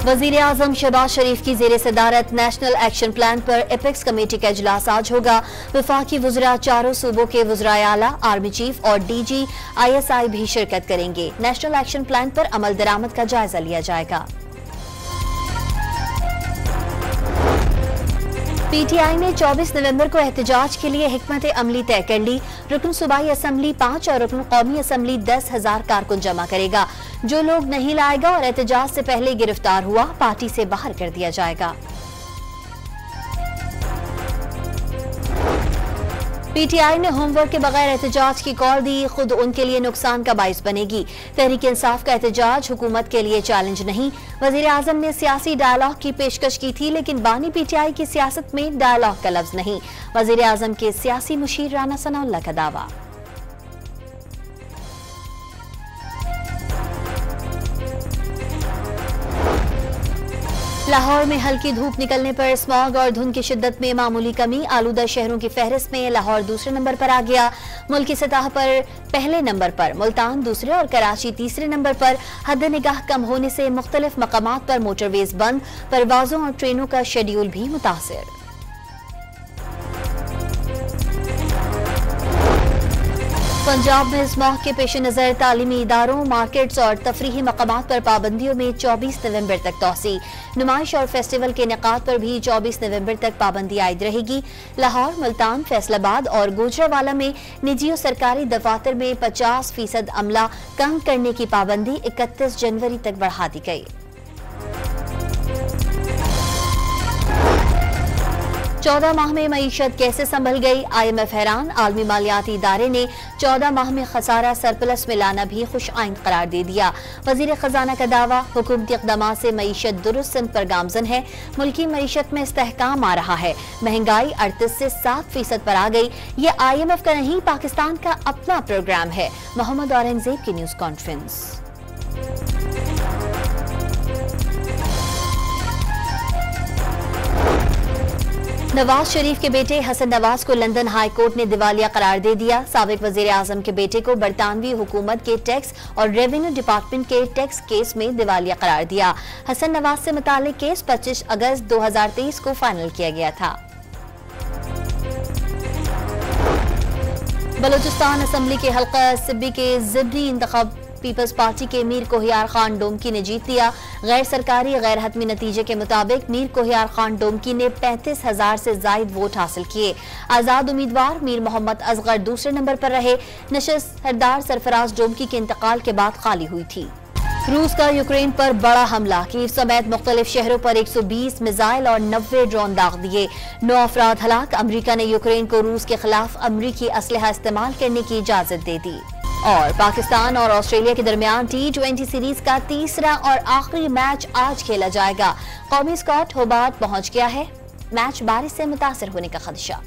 वजीर आजम शहबाज शरीफ की जेर सदारत नेशनल एक्शन प्लान पर एपेक्स कमेटी का इजलास आज होगा। वफाकी वज़रा, चारों सूबों के वज़राए आला, आर्मी चीफ और DG ISI भी शिरकत करेंगे। नेशनल एक्शन प्लान पर अमल दरामद का जायजा लिया जाएगा। PTI ने 24 नवंबर को एहतजाज के लिए हिकमत अमली तय कर ली। रुकन सूबाई असम्बली 5 और रुकन कौमी असम्बली 10,000 कारकुन जमा करेगा। जो लोग नहीं लाएगा और एहतजाज से पहले गिरफ्तार हुआ, पार्टी से बाहर कर दिया जाएगा। PTI ने होमवर्क के बगैर एहतजाज की कॉल दी, खुद उनके लिए नुकसान का बाइस बनेगी। तहरीक इंसाफ का एहतजाज हुकूमत के लिए चैलेंज नहीं। वजीर आजम ने सियासी डायलॉग की पेशकश की थी, लेकिन बानी PTI की सियासत में डायलॉग का लफ्ज नहीं। वजीर आजम के सियासी मुशीर राना सनाउल्लाह का दावा। लाहौर में हल्की धूप निकलने पर स्मॉग और धुंध की शिद्दत में मामूली कमी। आलूदा शहरों की फहरिस्त में लाहौर दूसरे नंबर पर आ गया। मुल्क की सतह पर पहले नंबर पर मुल्तान दूसरे और कराची तीसरे नंबर पर। हद निगाह कम होने से मुख्तलिफ मकामात पर मोटरवेज बंद, परवाजों और ट्रेनों का शेड्यूल भी मुतासिर। पंजाब में स्मॉग के पेश नज़र तालीमी इदारों, मार्केट्स और तफरीही मकामात पर पाबंदियों में 24 नवंबर तक तोसी। नुमाइश और फेस्टिवल के इनेकाद पर भी 24 नवंबर तक पाबंदी आयद रहेगी। लाहौर, मुल्तान, फैसलाबाद और गुजरावाला में निजी और सरकारी दफातर में 50% अमला कम करने की पाबंदी 31 जनवरी तक बढ़ा दी गई। 14 माह में मईशत कैसे संभल गई, IMF हैरान। आलमी मालियाती इदारे ने 14 माह में खसारा सरप्लस में लाना भी खुश आइंद करार दे दिया। वजीर खजाना का दावा, हुकूमती इक़दामात से मईशत दुरुस्त सिमत पर गामजन है। मुल्की मईशत में इस्तेहकाम आ रहा है। महंगाई 38 से 7% पर आ गई। ये IMF का नहीं, पाकिस्तान का अपना प्रोग्राम है। मोहम्मद औरंगजेब की न्यूज कॉन्फ्रेंस। नवाज शरीफ के बेटे हसन नवाज को लंदन हाई कोर्ट ने दिवालिया करार दे दिया। साबिक वजीर आजम के बेटे को बरतानवी हुकूमत के टैक्स और रेवेन्यू डिपार्टमेंट के टैक्स केस में दिवालिया करार दिया। हसन नवाज से मुतालिक केस 25 अगस्त 2023 को फाइनल किया गया था। बलूचिस्तान असम्बली के हल्का सिब्बी के ज़िमनी इंतखाब पीपल्स पार्टी के मीर कोहियार खान डोमकी ने जीत लिया। गैर सरकारी गैर हतमी नतीजे के मुताबिक मीर कोहियार खान डोमकी ने 35,000 से जायद वोट हासिल किए। आजाद उम्मीदवार मीर मोहम्मद असगर दूसरे नंबर पर रहे। नशस्त सरदार सरफराज डोमकी के इंतकाल के बाद खाली हुई थी। रूस का यूक्रेन पर बड़ा हमला, कीव समेत मुख्तलिफ शहरों पर 120 मिसाइल और 90 ड्रोन दाग दिए। 9 अफराद हलाक। अमरीका ने यूक्रेन को रूस के खिलाफ अमरीकी असलहा इस्तेमाल करने की इजाजत दे दी। और पाकिस्तान और ऑस्ट्रेलिया के दरमियान T20 सीरीज का तीसरा और आखिरी मैच आज खेला जाएगा। कौमी स्क्वाड होबार्ट पहुंच गया है। मैच बारिश से मुतासिर होने का खदशा।